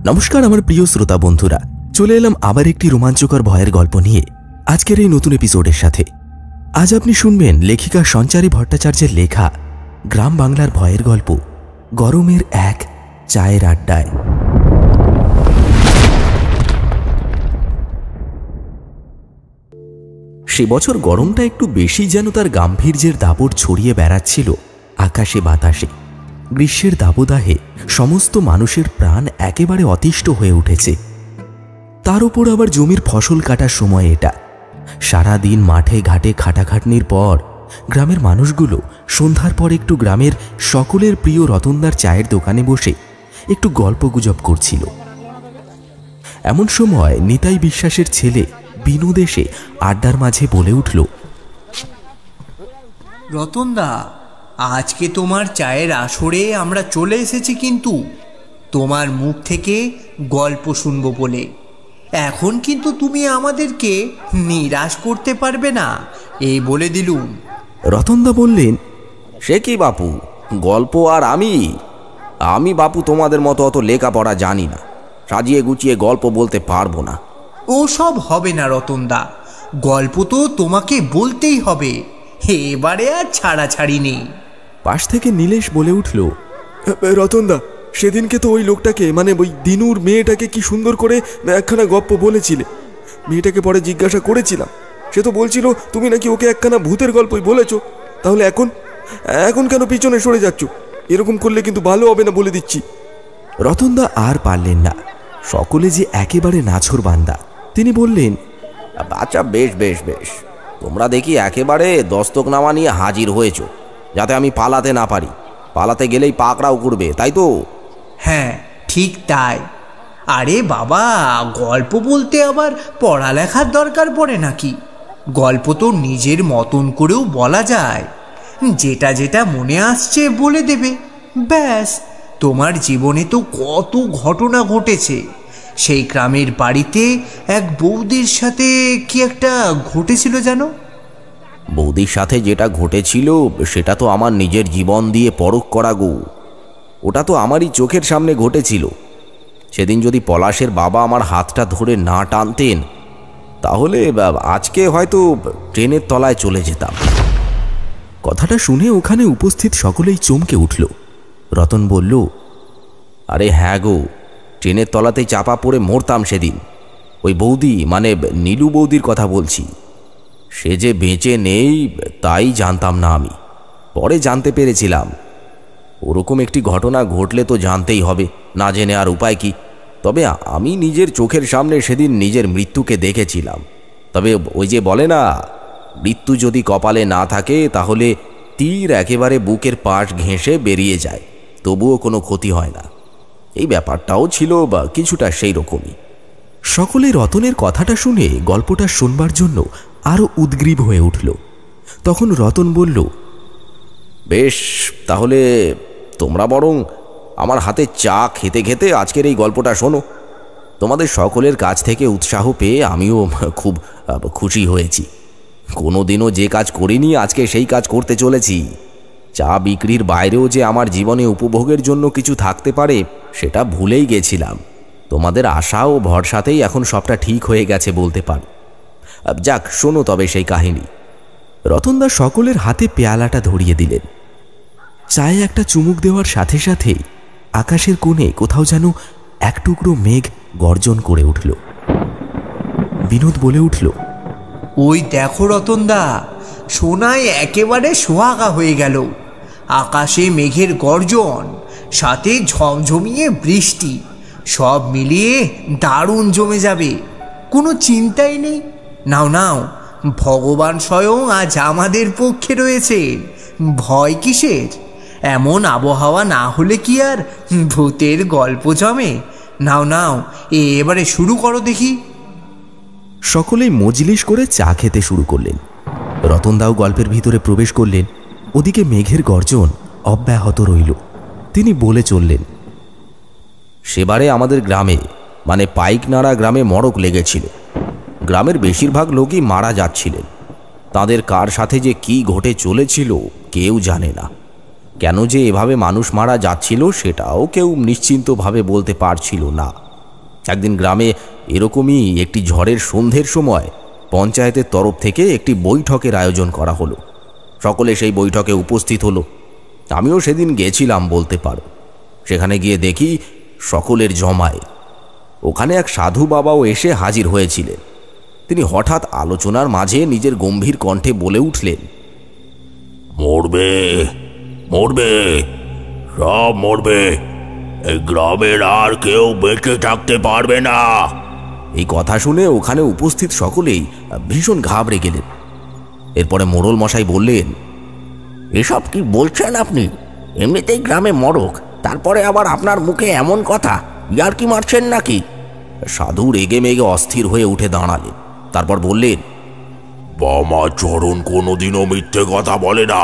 নমস্কার আমার প্রিয় শ্রোতা বন্ধুরা, চলে এলাম আবার একটি রোমাঞ্চকর ভয়ের গল্প নিয়ে আজকের এই নতুন এপিসোডের সাথে। আজ আপনি শুনবেন লেখিকা সঞ্চারী ভট্টাচার্যের লেখা গ্রাম বাংলার ভয়ের গল্প গরমের এক চায়ের আড্ডায়। সে বছর গরমটা একটু বেশি যেন তার গাম্ভীর্যের দাপট ছড়িয়ে বেড়াচ্ছিল আকাশে বাতাসে। গ্রীষ্মের দাবদাহে সমস্ত মানুষের প্রাণ একেবারে অতিষ্ঠ হয়ে উঠেছে। তার উপর আবার জমির ফসল কাটার সময় এটা। সারাদিন মাঠে ঘাটে খাটাখাটনির পর গ্রামের মানুষগুলো সন্ধ্যার পর একটু গ্রামের সকলের প্রিয় রতনদার চায়ের দোকানে বসে একটু গল্পগুজব করছিল। এমন সময় নিতাই বিশ্বাসের ছেলে বিনোদ এসে আড্ডার মাঝে বলে উঠল, রতনদা, আজকে তোমার চায়ের আসরে আমরা চলে এসেছি, কিন্তু তোমার মুখ থেকে গল্প শুনবো বলে। এখন কিন্তু তুমি আমাদেরকে নিরাশ করতে পারবে না, এই বলে দিলুম। রতনদা বললেন, সে কি বাপু, গল্প আর আমি বাপু তোমাদের মতো অত লেখাপড়া জানি না, সাজিয়ে গুছিয়ে গল্প বলতে পারবো না। ও সব হবে না রতনদা, গল্প তো তোমাকে বলতেই হবে, এবারে আর ছাড়াছাড়ি নেই। পাশ থেকে নীলেশ বলে উঠল, রতনদা, সেদিনকে তো ওই লোকটাকে মানে ওই দিনুর মেয়েটাকে কি সুন্দর করে একখানা গপ্প বলেছিলে। মেয়েটাকে পরে জিজ্ঞাসা করেছিলাম, সে তো বলছিল তুমি নাকি ওকে একখানা ভূতের গল্পই বলেছ। তাহলে এখন কেন পিছনে সরে যাচ্ছ? এরকম করলে কিন্তু ভালো হবে না বলে দিচ্ছি। রতনদা আর পারলেন না, সকলে যে একেবারে নাছোড় বান্দা। তিনি বললেন, আচ্ছা বেশ বেশ বেশ, তোমরা দেখি একেবারে দস্তকনামা নিয়ে হাজির হয়েছ, যাতে আমি পালাতে না পারি। পালাতে গেলেই পাকড়াও করবে, তাই তো? হ্যাঁ, ঠিক তাই। আরে বাবা, গল্প বলতে আবার পড়ালেখার দরকার পড়ে নাকি? গল্প তো নিজের মতন করেও বলা যায়, যেটা যেটা মনে আসছে বলে দেবে, ব্যাস। তোমার জীবনে তো কত ঘটনা ঘটেছে। সেই গ্রামের বাড়িতে এক বৌদির সাথে কি একটা ঘটেছিল জানো? বৌদির সাথে যেটা ঘটেছিল সেটা তো আমার নিজের জীবন দিয়ে পরখ করা গো। ওটা তো আমারই চোখের সামনে ঘটেছিল। সেদিন যদি পলাশের বাবা আমার হাতটা ধরে না টানতেন, তাহলে আজকে হয়তো ট্রেনের তলায় চলে যেতাম। কথাটা শুনে ওখানে উপস্থিত সকলেই চমকে উঠল। রতন বলল, আরে হ্যাঁ গো, ট্রেনের তলাতেই চাপা পড়ে মরতাম সেদিন। ওই বৌদি মানে নীলু বৌদির কথা বলছি। সে যে বেঁচে নেই তাই জানতাম না আমি, পরে জানতে পেরেছিলাম। ওরকম একটি ঘটনা ঘটলে তো জানতেই হবে, না জেনে আর উপায় কি। তবে আমি নিজের চোখের সামনে সেদিন নিজের মৃত্যুকে দেখেছিলাম। তবে ওই যে বলে না, মৃত্যু যদি কপালে না থাকে তাহলে তীর একেবারে বুকের পাশ ঘেঁষে বেরিয়ে যায়, তবুও কোনো ক্ষতি হয় না। এই ব্যাপারটাও ছিল বা কিছুটা সেই রকমই। সকলে রতনের কথাটা শুনে গল্পটা শুনবার জন্য আরো উদ্গ্রীব হয়ে উঠল। তখন রতন বলল, বেশ, তাহলে তোমরা বরং আমার হাতে চা খেতে খেতে আজকের এই গল্পটা শোনো। তোমাদের সকলের কাছ থেকে উৎসাহ পেয়ে আমিও খুব খুশি হয়েছি। কোনো দিনও যে কাজ করিনি, আজকে সেই কাজ করতে চলেছি। চা বিক্রির বাইরেও যে আমার জীবনে উপভোগের জন্য কিছু থাকতে পারে সেটা ভুলেই গেছিলাম। তোমাদের আশা ও ভরসাতেই এখন সবটা ঠিক হয়ে গেছে বলতে পারো। যাক, শোনো তবে সেই কাহিনী। রতনদা সকলের হাতে পেয়ালাটা ধরিয়ে দিলেন। চায়ে একটা চুমুক দেওয়ার সাথে সাথেই আকাশের কোণে কোথাও যেন এক টুকরো মেঘ গর্জন করে উঠল। বিনোদ বলে উঠল, ওই দেখো রতনদা, সোনায় একেবারে সোহাগা হয়ে গেল। আকাশে মেঘের গর্জন, সাথে ঝমঝমিয়ে বৃষ্টি, সব মিলিয়ে দারুণ জমে যাবে, কোনো চিন্তাই নেই। নাও নাও, ভগবান স্বয়ং আজ আমাদের পক্ষে রয়েছেন, ভয় কিসের? এমন আবহাওয়া না হলে কি আর ভূতের গল্প জমে? নাও নাও, এবারে শুরু করো দেখি। সকলেই মজলিস করে চা খেতে শুরু করলেন। রতনদাও গল্পের ভিতরে প্রবেশ করলেন। ওদিকে মেঘের গর্জন অব্যাহত রইল। তিনি বলে চললেন, সেবারে আমাদের গ্রামে মানে পাইকনাড়া গ্রামে মড়ক লেগেছিল। গ্রামের বেশিরভাগ লোকই মারা যাচ্ছিলেন। তাদের কার সাথে যে কি ঘটে চলেছিল কেউ জানে না। কেন যে এভাবে মানুষ মারা যাচ্ছিল সেটাও কেউ নিশ্চিন্তভাবে বলতে পারছিল না। একদিন গ্রামে এরকমই একটি ঝড়ের সন্ধ্যের সময় পঞ্চায়েতের তরফ থেকে একটি বৈঠকের আয়োজন করা হলো। সকলে সেই বৈঠকে উপস্থিত হলো। আমিও সেদিন গেছিলাম বলতে পারো। সেখানে গিয়ে দেখি সকলের জমায়। ওখানে এক সাধু বাবাও এসে হাজির হয়েছিলেন। তিনি হঠাৎ আলোচনার মাঝে নিজের গম্ভীর কণ্ঠে বলে উঠলেন, মরবে, মরবে, সব মরবে। এই গ্রামের আর কেউ বেঁচে থাকতে পারবে না। এই কথা শুনে ওখানে উপস্থিত সকলেই ভীষণ ঘাবড়ে গেলেন। এরপরে মোড়ল মশাই বললেন, এসব কি বলছেন আপনি? এমনিতেই গ্রামে মরক, তারপরে আবার আপনার মুখে এমন কথা, ইয়ার কি মারছেন নাকি? সাধু রেগে মেগে অস্থির হয়ে উঠে দাঁড়ালেন। তারপর বললেন, বামাচরণ কোনোদিনও মিথ্যে কথা বলে না।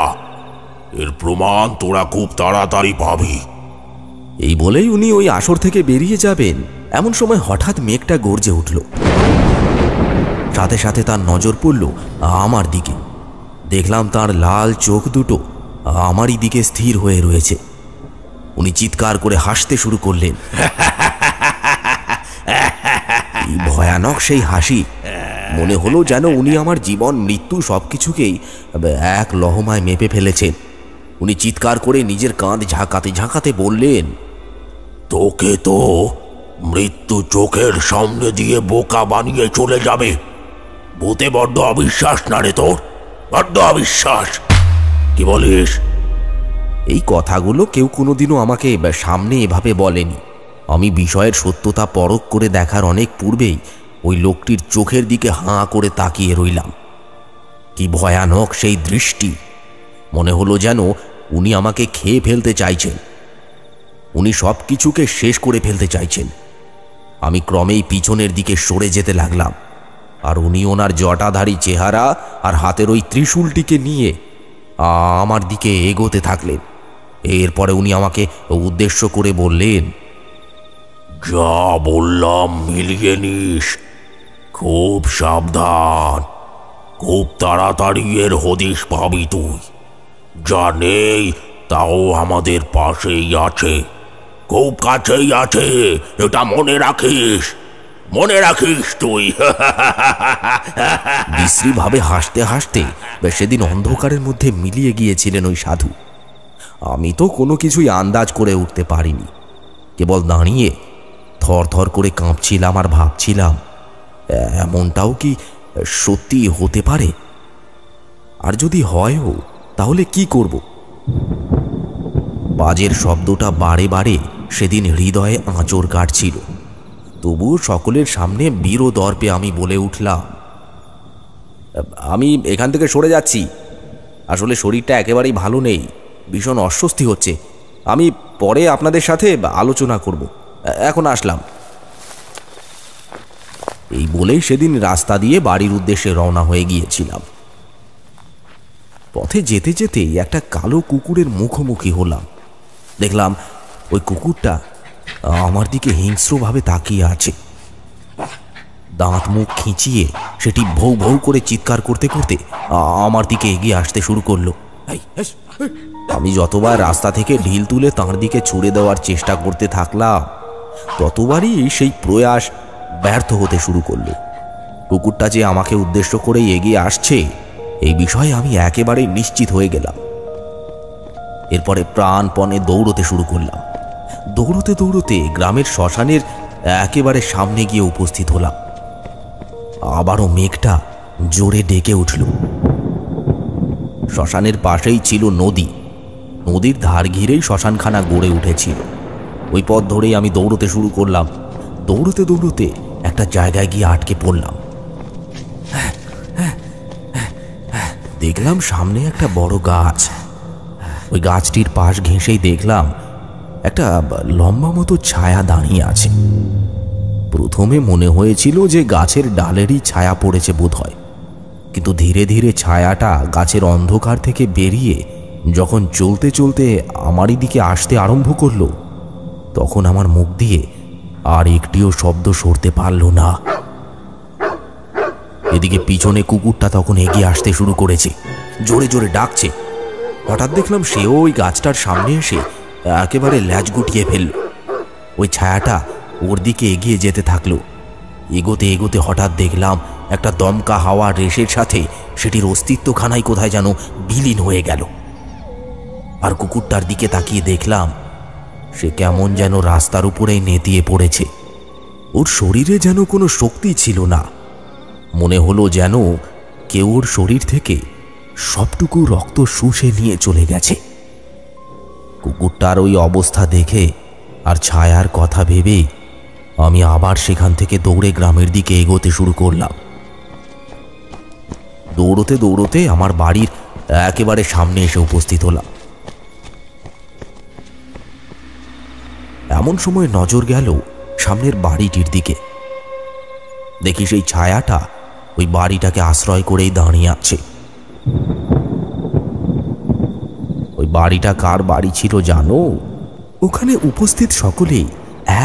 এর প্রমাণ তোরা খুব তাড়াতাড়ি পাবি। এই বলেই উনি ওই আসর থেকে বেরিয়ে যাবেন। এমন সময় হঠাৎ মেঘটা গর্জে উঠল। সাথে সাথে তার নজর পড়ল আমার দিকে। দেখলাম তার লাল চোখ দুটো আমারই দিকে স্থির হয়ে রয়েছে। উনি চিৎকার করে হাসতে শুরু করলেন। ভয়ানক সেই হাসি। মনে হলো যেন উনি আমার জীবন মৃত্যু সবকিছুকেই এক লহমায় মেপে ফেলেছেন। উনি চিৎকার করে নিজের কাঁধ ঝাঁকাতে ঝাঁকাতে বললেন, তোকে তো মৃত্যু চোখের সামনে দিয়ে বোকা বানিয়ে চলে যাবে। ভূতে বড্ড অবিশ্বাস না রে তোর, বড্ড অবিশ্বাস। কি বলিস? এই কথাগুলো কেউ কোনোদিনও আমাকে সামনে এভাবে বলেনি। আমি বিষয়ের সত্যতা পরখ করে দেখার অনেক পূর্বেই ওই লোকটির চোখের দিকে হাঁ করে তাকিয়ে রইলাম। কি ভয়ানক সেই দৃষ্টি! মনে হলো যেন উনি আমাকে খেয়ে ফেলতে চাইছেন। উনি সব কিছুকে শেষ করে ফেলতে চাইছেন। আমি ক্রমেই পিছনের দিকে সরে যেতে লাগলাম, আর উনি ওনার জটাধারী চেহারা আর হাতের ওই ত্রিশূলটিকে নিয়ে আমার দিকে এগোতে থাকলেন। এরপরে উনি আমাকে উদ্দেশ্য করে বললেন, যা বললাম মিলিয়ে নিস। খুব সাবধান, খুব তাড়াতাড়ি এর হদিশ পাবি তুই। যা নেই তাও আমাদের পাশেই আছে, খুব কাছেই আছে। এটা মনে রাখিস, মনে রাখিস তুই। বিশ্রীভাবে হাসতে হাসতে সেদিন অন্ধকারের মধ্যে মিলিয়ে গিয়েছিলেন ওই সাধু। আমি তো কোনো কিছুই আন্দাজ করে উঠতে পারিনি। কেবল দাঁড়িয়ে থর থর করে কাঁপছিলাম আর ভাবছিলাম, এমনটাও কি সত্যি হতে পারে? আর যদি হয়ও, তাহলে কি করব? বাজের শব্দটা বারে বারে সেদিন হৃদয়ে আঁচড় কাটছিল। তবুও সকলের সামনে বীরো দর্পে আমি বলে উঠলাম, আমি এখান থেকে সরে যাচ্ছি। আসলে শরীরটা একেবারেই ভালো নেই, ভীষণ অস্বস্তি হচ্ছে। আমি পরে আপনাদের সাথে আলোচনা করব, এখন আসলাম। এই বলেই সেদিন রাস্তা দিয়ে বাড়ির উদ্দেশ্যে রওনা হয়ে গিয়েছিলাম। পথে যেতে যেতে একটা কালো কুকুরের মুখোমুখি হলাম। দেখলাম ওই কুকুরটা আমার দিকে হিংস্রভাবে তাকিয়ে আছে। দাঁত মুখ খিঁচিয়ে সেটি ভৌ ভৌ করে চিৎকার করতে করতে আমার দিকে এগিয়ে আসতে শুরু করলো। আমি যতবার রাস্তা থেকে ঢিল তুলে তাঁর দিকে ছুড়ে দেওয়ার চেষ্টা করতে থাকলাম, ততবারই সেই প্রয়াস ব্যর্থ হতে শুরু করলো। কুকুরটা যে আমাকে উদ্দেশ্য করে এগিয়ে আসছে এই বিষয়ে আমি একেবারে নিশ্চিত হয়ে গেলাম। এরপরে প্রাণপণে দৌড়তে শুরু করলাম। দৌড়তে দৌড়তে গ্রামের শ্মশানের একেবারে সামনে গিয়ে উপস্থিত হলাম। আবারও মেঘটা জোরে ডেকে উঠল। শ্মশানের পাশেই ছিল নদী। নদীর ধার ঘিরেই শ্মশানখানা গড়ে উঠেছিল। ওই পথ ধরেই আমি দৌড়তে শুরু করলাম। দৌড়তে দৌড়তে একটা জায়গায় গিয়ে আটকে পড়লাম। দেখলাম সামনে একটা বড় গাছ। ওই গাছটির পাশ ঘেঁষেই দেখলাম একটা লম্বা মতো ছায়া দাঁড়িয়ে আছে। প্রথমে মনে হয়েছিল যে গাছের ডালেরই ছায়া পড়েছে বোধহয়, কিন্তু ধীরে ধীরে ছায়াটা গাছের অন্ধকার থেকে বেরিয়ে যখন চলতে চলতে আমারই দিকে আসতে আরম্ভ করলো, তখন আমার মুখ দিয়ে আর একটিও শব্দ সরতে পারল না। এদিকে পিছনে কুকুরটা তখন এগিয়ে আসতে শুরু করেছে, জোরে জোরে ডাকছে। হঠাৎ দেখলাম সেও ওই গাছটার সামনে এসে একেবারে ল্যাজ গুটিয়ে ফেলল। ওই ছায়াটা ওর দিকে এগিয়ে যেতে থাকলো। এগোতে এগোতে হঠাৎ দেখলাম একটা দমকা হাওয়া রেশের সাথে সেটির অস্তিত্বখানাই কোথায় যেন বিলীন হয়ে গেল। আর কুকুরটার দিকে তাকিয়ে দেখলাম সে কেমন যেন রাস্তার উপরেই নেতিয়ে পড়েছে। ওর শরীরে যেন কোনো শক্তি ছিল না। মনে হলো যেন কেউ ওর শরীর থেকে সবটুকু রক্ত শুষে নিয়ে চলে গেছে। কুকুরটার ওই অবস্থা দেখে আর ছায়ার কথা ভেবে আমি আবার সেখান থেকে দৌড়ে গ্রামের দিকে এগোতে শুরু করলাম। দৌড়তে দৌড়তে আমার বাড়ির একেবারে সামনে এসে উপস্থিত হলাম। এমন সময় নজর গেল সামনের বাড়িটির দিকে। দেখি সেই ছায়াটা ওই বাড়িটাকে আশ্রয় করেই দাঁড়িয়ে আছে। ওই বাড়িটা কার বাড়ি ছিল জানো? ওখানে উপস্থিত সকলেই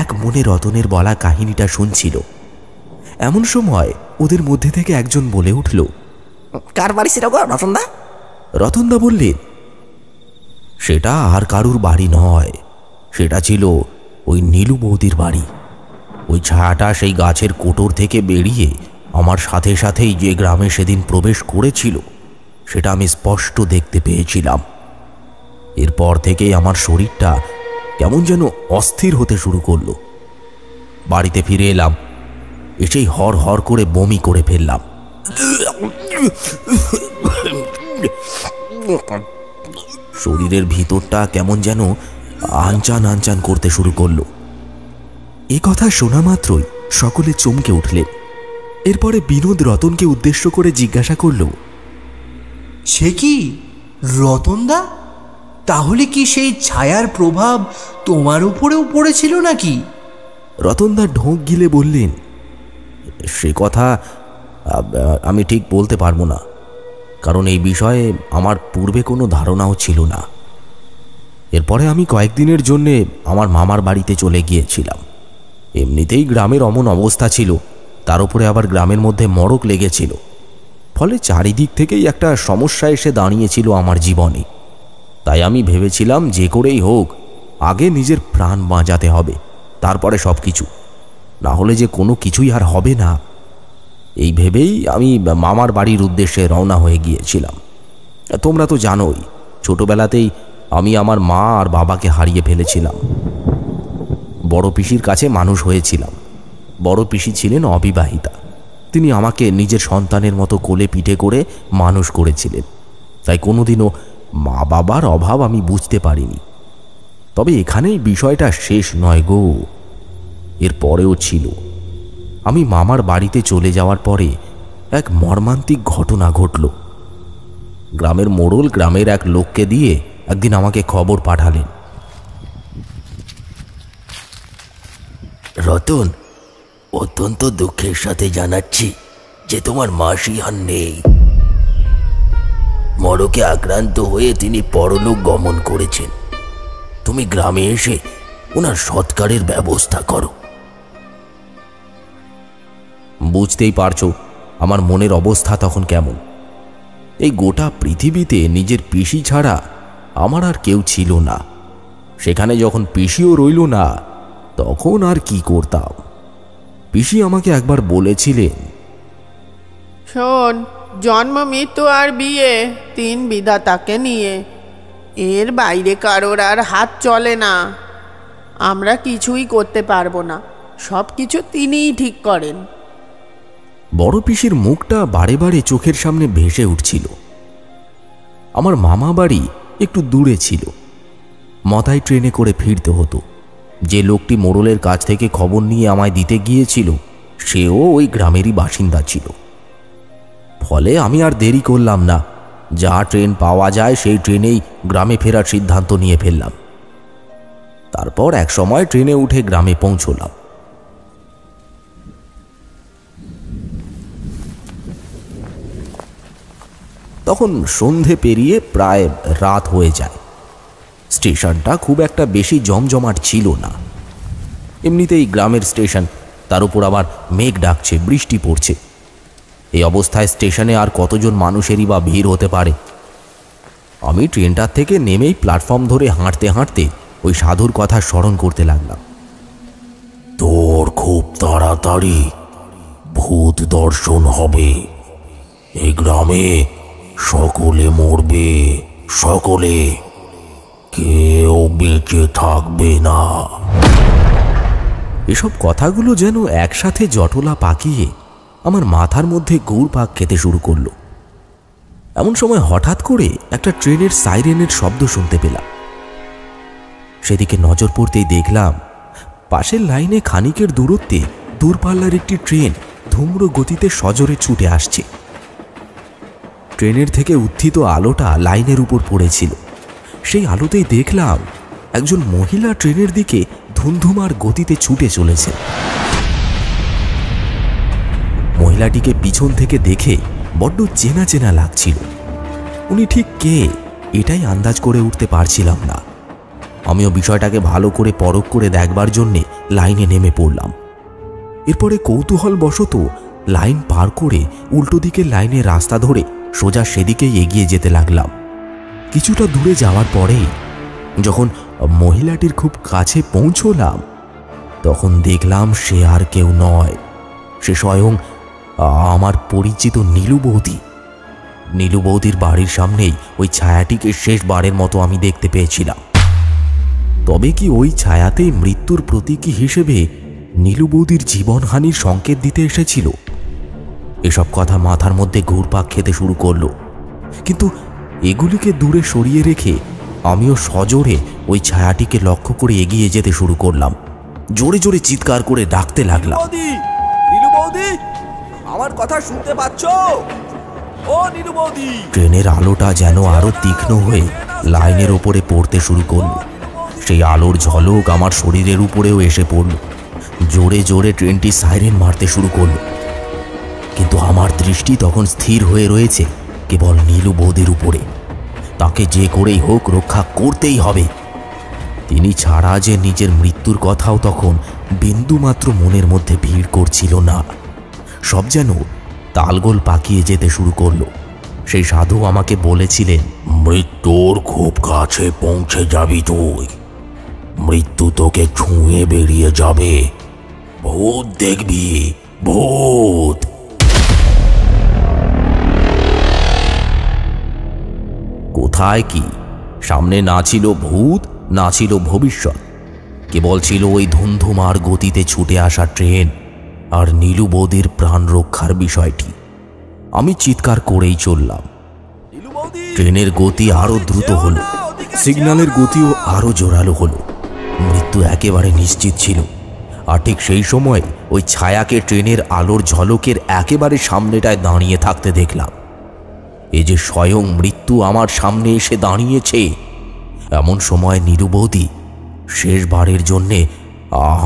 এক মনে রতনের বলা কাহিনীটা শুনছিল। এমন সময় ওদের মধ্যে থেকে একজন বলে উঠল, কার বাড়ি ছিল গো রতনদা? রতনদা বললেন, সেটা আর কারুর বাড়ি নয়, সেটা ছিল ওই নীলু বৌদির বাড়ি। ওই ছায়াটা সেই গাছের কোটর থেকে বেরিয়ে আমার সাথে সাথেই যে গ্রামে সেদিন প্রবেশ করেছিল সেটা আমি স্পষ্ট দেখতে পেয়েছিলাম। এরপর থেকেই আমার শরীরটা কেমন যেন অস্থির হতে শুরু করলো। বাড়িতে ফিরে এলাম, এসেই হর হর করে বমি করে ফেললাম। শরীরের ভিতরটা কেমন যেন আনচান আনচান করতে শুরু করলো। এ কথা শোনা মাত্রই সকলে চমকে উঠলেন। এরপরে বিনোদ রতনকে উদ্দেশ্য করে জিজ্ঞাসা করল, সে কি রতনদা? তাহলে কি সেই ছায়ার প্রভাব তোমার উপরেও পড়েছিল নাকি? রতনদা ঢোক গিলে বললেন, সে কথা আমি ঠিক বলতে পারবো না, কারণ এই বিষয়ে আমার পূর্বে কোনো ধারণাও ছিল না। এরপরে আমি কয়েকদিনের জন্যে আমার মামার বাড়িতে চলে গিয়েছিলাম। এমনিতেই গ্রামের অমন অবস্থা ছিল, তার উপরে আবার গ্রামের মধ্যে মড়ক লেগেছিল, ফলে চারিদিক থেকেই একটা সমস্যা এসে দাঁড়িয়েছিল আমার জীবনে। তাই আমি ভেবেছিলাম যে করেই হোক আগে নিজের প্রাণ বাঁচাতে হবে, তারপরে সব কিছু, না হলে যে কোনো কিছুই আর হবে না। এই ভেবেই আমি মামার বাড়ির উদ্দেশ্যে রওনা হয়ে গিয়েছিলাম। তোমরা তো জানোই, ছোটবেলাতেই আমি আমার মা আর বাবাকে হারিয়ে ফেলেছিলাম। বড় পিসির কাছে মানুষ হয়েছিলাম। বড় পিসি ছিলেন অবিবাহিতা। তিনি আমাকে নিজের সন্তানের মতো কোলে পিঠে করে মানুষ করেছিলেন, তাই কোনোদিনও মা বাবার অভাব আমি বুঝতে পারিনি। তবে এখানেই বিষয়টা শেষ নয় গো, এর পরেও ছিল। আমি মামার বাড়িতে চলে যাওয়ার পরে এক মর্মান্তিক ঘটনা ঘটল। গ্রামের মোড়ল গ্রামের এক লোককে দিয়ে একদিন আমাকে খবর পাঠালেন, রতন, অত্যন্ত দুঃখের সাথে জানাচ্ছি যে তোমার মাসি আর নেই। মড়কে আক্রান্ত হয়ে তিনি পরলোক গমন করেছেন। তুমি গ্রামে এসে ওনার সৎকারের ব্যবস্থা করো। বুঝতেই পারছো আমার মনের অবস্থা তখন কেমন। এই গোটা পৃথিবীতে নিজের পিসি ছাড়া আমার আর কেউ ছিল না। সেখানে যখন পিসিও রইল না, তখন আর কি করতাম। পিসি আমাকে একবার বলেছিলেন, শোন, জন্ম মৃত্যু আর বিয়ে 3 বিধাতাকে নিয়ে, এর বাইরে কারোর আর হাত চলে না। আমরা কিছুই করতে পারবো না, সব কিছু তিনিই ঠিক করেন। বড় পিসির মুখটা বারে বারে চোখের সামনে ভেসে উঠছিল। আমার মামা বাড়ি একটু দূরে ছিল, মাথায় ট্রেনে করে ফিরতে হতো। যে লোকটি মোড়লের কাছ থেকে খবর নিয়ে আমায় দিতে গিয়েছিল সেও ওই গ্রামেরই বাসিন্দা ছিল। ফলে আমি আর দেরি করলাম না, যা ট্রেন পাওয়া যায় সেই ট্রেনেই গ্রামে ফেরার সিদ্ধান্ত নিয়ে ফেললাম। তারপর এক সময় ট্রেনে উঠে গ্রামে পৌঁছলাম। তখন সন্ধে পেরিয়ে প্রায় রাত হয়ে যায়। স্টেশনটা খুব একটা বেশি জমজমাট ছিল না। এমনিতেই গ্রামের স্টেশন, তার উপর আবার মেঘ ডাকছে, বৃষ্টি পড়ছে। এই অবস্থায় স্টেশনে আর কতজন মানুষেরই বা ভিড় হতে পারে। আমি ট্রেনটার থেকে নেমেই প্ল্যাটফর্ম ধরে হাঁটতে হাঁটতে ওই সাধুর কথা স্মরণ করতে লাগলাম। তোর তাড়াতাড়ি ভূত দর্শন হবে। এই গ্রামে সকলে মরবে, সকলে, কেউ বেঁচে থাকবে না। এসব কথাগুলো যেন একসাথে জটলা পাকিয়ে আমার মাথার মধ্যে ঘুরপাক খেতে শুরু করলো। এমন সময় হঠাৎ করে একটা ট্রেনের সাইরেনের শব্দ শুনতে পেলাম। সেদিকে নজর পড়তেই দেখলাম পাশের লাইনে খানিকের দূরত্বে দূরপাল্লার একটি ট্রেন ধূম্র গতিতে সজোরে ছুটে আসছে। ট্রেনের থেকে উত্থিত আলোটা লাইনের উপর পড়েছিল। সেই আলোতেই দেখলাম একজন মহিলা ট্রেনের দিকে ধুমধুমার গতিতে ছুটে চলেছে। মহিলাটিকে পিছন থেকে দেখে বড্ড চেনা চেনা লাগছিল। উনি ঠিক কে এটাই আন্দাজ করে উঠতে পারছিলাম না। আমিও বিষয়টাকে ভালো করে পরখ করে দেখবার জন্যে লাইনে নেমে পড়লাম। এরপরে কৌতূহলবশত লাইন পার করে উল্টো দিকের লাইনের রাস্তা ধরে সোজা সেদিকেই এগিয়ে যেতে লাগলাম। কিছুটা দূরে যাওয়ার পরেই যখন মহিলাটির খুব কাছে পৌঁছলাম তখন দেখলাম সে আর কেউ নয়, সে স্বয়ং আমার পরিচিত নীলু বৌদি। নীলু বৌদির বাড়ির সামনেই ওই ছায়াটিকে শেষবারের মতো আমি দেখতে পেয়েছিলাম। তবে কি ওই ছায়াতেই মৃত্যুর প্রতীকী হিসেবে নীলু বৌদির জীবনহানির সংকেত দিতে এসেছিল? এসব কথা মাথার মধ্যে ঘুরপাক খেতে শুরু করলো। কিন্তু এগুলিকে দূরে সরিয়ে রেখে আমিও সজোরে ওই ছায়াটিকে লক্ষ্য করে এগিয়ে যেতে শুরু করলাম। জোরে জোরে চিৎকার করে ডাকতে লাগলাম, নীলু বৌদি, আমার কথা শুনতে পাচ্ছ? ও নীলু বৌদি! ট্রেনের আলোটা যেন আরো তীক্ষ্ণ হয়ে লাইনের ওপরে পড়তে শুরু করলো। সেই আলোর ঝলক আমার শরীরের উপরেও এসে পড়ল। জোরে জোরে ট্রেনটি সাইরেন মারতে শুরু করল। কিন্তু আমার দৃষ্টি তখন স্থির হয়ে রয়েছে কেবল নীলু বৌদির উপরে। তাকে যে করেই হোক রক্ষা করতেই হবে। তিনি ছাড়া যে নিজের মৃত্যুর কথাও তখন বিন্দুমাত্র মনের মধ্যে ভিড় করছিল না। সব যেন তালগোল পাকিয়ে যেতে শুরু করলো। সেই সাধু আমাকে বলেছিলেন, মৃত্যুর খুব কাছে পৌঁছে যাবি তুই, মৃত্যু তোকে ছুঁয়ে বেরিয়ে যাবে, ভূত দেখবি, ভূত। কোথায় কি, সামনে না ছিল ভূত না ছিল ভবিষ্যৎ, কেবল ছিল ওই ধুমধুমার গতিতে ছুটে আসা ট্রেন আর নীলু বৌদির প্রাণ রক্ষার বিষয়টি। আমি চিৎকার করেই চললাম। ট্রেনের গতি আরো দ্রুত হলো, সিগন্যালের গতিও আরো জোরালো হলো। মৃত্যু একেবারে নিশ্চিত ছিল। আর ঠিক সেই সময় ওই ছায়াকে ট্রেনের আলোর ঝলকের একেবারে সামনেটায় দাঁড়িয়ে থাকতে দেখলাম। এই যে স্বয়ং মৃত্যু আমার সামনে এসে দাঁড়িয়েছে। এমন সময় নীলু বৌদি শেষবারের জন্যে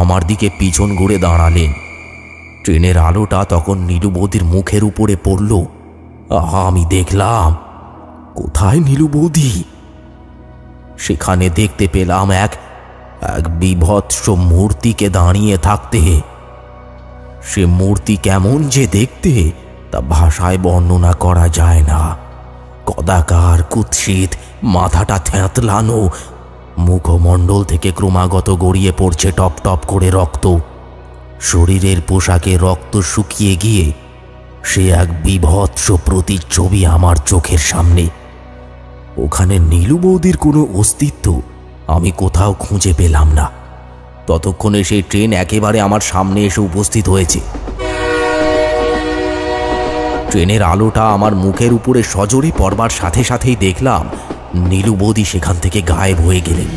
আমার দিকে পিছন ঘুরে দাঁড়ালেন। ট্রেনের আলোটা তখন নীলু বৌদির মুখের উপরে পড়ল। আমি দেখলাম, কোথায় নীলু বৌদি? সেখানে দেখতে পেলাম এক বিভৎস মূর্তিকে দাঁড়িয়ে থাকতে। সে মূর্তি কেমন যে দেখতে তা ভাষায় বর্ণনা করা যায় না। কদাকার, কুৎসিত, মাথাটা থ্যাঁতলানো, মুখমণ্ডল থেকে ক্রমাগত গড়িয়ে পড়ছে টপ টপ করে রক্ত। শরীরের পোশাকে রক্ত শুকিয়ে গিয়ে সে এক বিভৎস প্রতিচ্ছবি আমার চোখের সামনে। ওখানে নীলু বৌদির কোনো অস্তিত্ব আমি কোথাও খুঁজে পেলাম না। ততক্ষণে সেই ট্রেন একেবারে আমার সামনে এসে উপস্থিত হয়েছে। ট্রেনের আলোটা আমার মুখের উপরে সজোরে পড়বার সাথে সাথেই দেখলাম নীলু বৌদি সেখান থেকে গায়েব হয়ে গেলেন।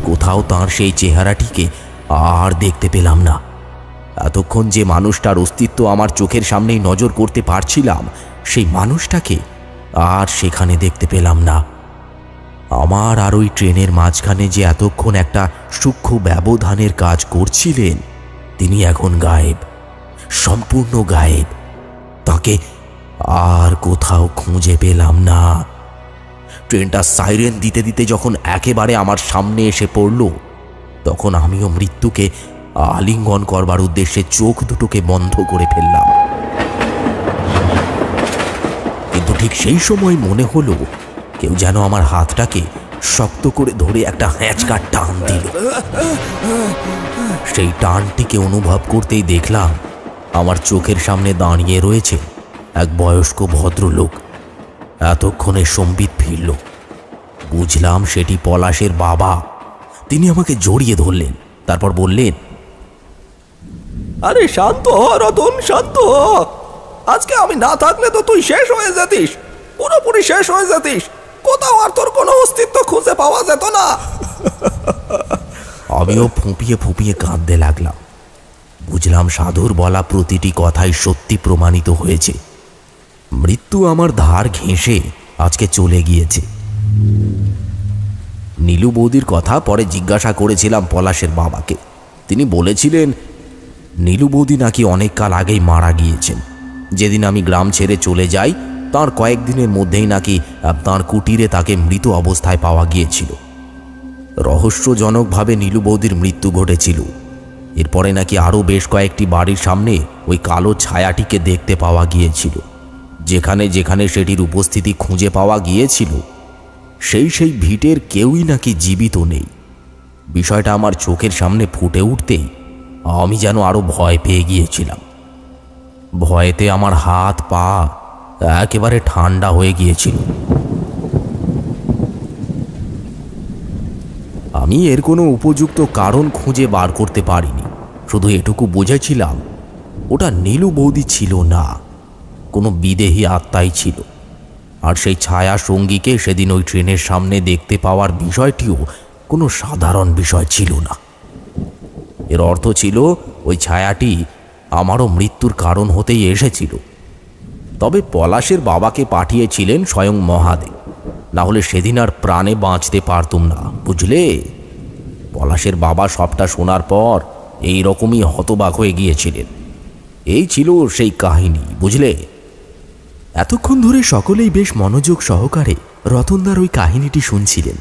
কোথাও তাঁর সেই চেহারাটিকে আর দেখতে পেলাম না। এতক্ষণ যে মানুষটার অস্তিত্ব আমার চোখের সামনেই নজর করতে পারছিলাম, সেই মানুষটাকে আর সেখানে দেখতে পেলাম না। আমার আর ওই ট্রেনের মাঝখানে যে এতক্ষণ একটা সূক্ষ্ম ব্যবধানের কাজ করছিলেন, তিনি এখন গায়েব, সম্পূর্ণ গায়েব। তাকে আর কোথাও খুঁজে পেলাম না। ট্রেনটা সাইরেন দিতে দিতে যখন একেবারে আমার সামনে এসে পড়ল, তখন আমিও মৃত্যুকে আলিঙ্গন করবার উদ্দেশ্যে চোখ দুটোকে বন্ধ করে ফেললাম। কিন্তু ঠিক সেই সময় মনে হলো কেউ যেন আমার হাতটাকে শক্ত করে ধরে একটা হ্যাঁচকা টান দিল। সেই টানটিকে অনুভব করতেই দেখলাম আমার চোখের সামনে দাঁড়িয়ে রয়েছে এক বয়স্ক ভদ্রলোক। এতক্ষণে সম্বিত ফিরল। বুঝলাম সেটি পলাশের বাবা। তিনি আমাকে জড়িয়ে ধরলেন, তারপর বললেন, আরে শান্ত হ রতন, শান্ত হ। আজকে আমি না থাকলে তো তুই শেষ হয়ে যেতিস, পুরোপুরি শেষ হয়ে যেতিস। কোথাও আর তোর কোনো অস্তিত্ব খুঁজে পাওয়া যেত না। আমিও ফুঁপিয়ে ফুঁপিয়ে কাঁদতে লাগলাম। বুঝলাম সাধুর বলা প্রতিটি কথাই সত্যি প্রমাণিত হয়েছে। মৃত্যু আমার ধার ঘেঁষে আজকে চলে গিয়েছে। নীলু বৌদির কথা পরে জিজ্ঞাসা করেছিলাম পলাশের বাবাকে। তিনি বলেছিলেন নীলু বৌদি নাকি অনেক কাল আগেই মারা গিয়েছেন। যেদিন আমি গ্রাম ছেড়ে চলে যাই তার কয়েকদিনের মধ্যেই নাকি তাঁর কুটিরে তাকে মৃত অবস্থায় পাওয়া গিয়েছিল। রহস্যজনকভাবে নীলু বৌদির মৃত্যু ঘটেছিল। এরপরে নাকি আরও বেশ কয়েকটি বাড়ির সামনে ওই কালো ছায়াটিকে দেখতে পাওয়া গিয়েছিল। যেখানে যেখানে সেটির উপস্থিতি খুঁজে পাওয়া গিয়েছিল সেই ভিটের কেউই নাকি জীবিত নেই। বিষয়টা আমার চোখের সামনে ফুটে উঠতেই আমি যেন আরো ভয় পেয়ে গিয়েছিলাম। ভয়েতে আমার হাত পা একেবারে ঠান্ডা হয়ে গিয়েছিল। আমি এর কোনো উপযুক্ত কারণ খুঁজে বার করতে পারিনি। শুধু এটুকু বুঝেছিলাম ওটা নীলু বৌদি ছিল না, কোনো বিদেহী আত্মাই ছিল। আর সেই ছায়া সঙ্গীকে সেদিন ওই ট্রেনের সামনে দেখতে পাওয়ার বিষয়টিও কোনো সাধারণ বিষয় ছিল না। এর অর্থ ছিল ওই ছায়াটি আমারও মৃত্যুর কারণ হতেই এসেছিল। তবে পলাশের বাবাকে পাঠিয়েছিলেন স্বয়ং মহাদেব, না হলে সেদিন আর প্রাণে বাঁচতে পারতুম না, বুঝলে? পলাশের বাবা সবটা শোনার পর এই রকমই হতবাক হয়ে গিয়েছিলেন। এই ছিল সেই কাহিনী, বুঝলে? এতক্ষণ ধরে সকলেই বেশ মনোযোগ সহকারে রতনদার ওই কাহিনীটি শুনছিলেন।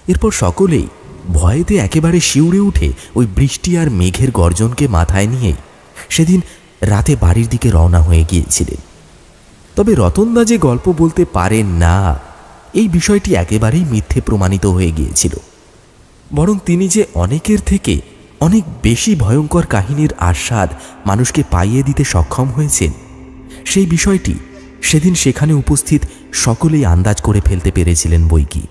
এরপর সকলেই ভয়েতে একেবারে শিউরে উঠে ওই বৃষ্টি আর মেঘের গর্জনকে মাথায় নিয়েই সেদিন রাতে বাড়ির দিকে রওনা হয়ে গিয়েছিলেন। তবে রতনদা যে গল্প বলতে পারেন না, এই বিষয়টি একেবারেই মিথ্যে প্রমাণিত হয়ে গিয়েছিল। বরং তিনি যে অনেকের থেকে অনেক বেশি ভয়ঙ্কর কাহিনীর আস্বাদ মানুষকে পাইয়ে দিতে সক্ষম হয়েছেন, সেই বিষয়টি সেদিন সেখানে উপস্থিত সকলেই আন্দাজ করে ফেলতে পেরেছিলেন বৈকি।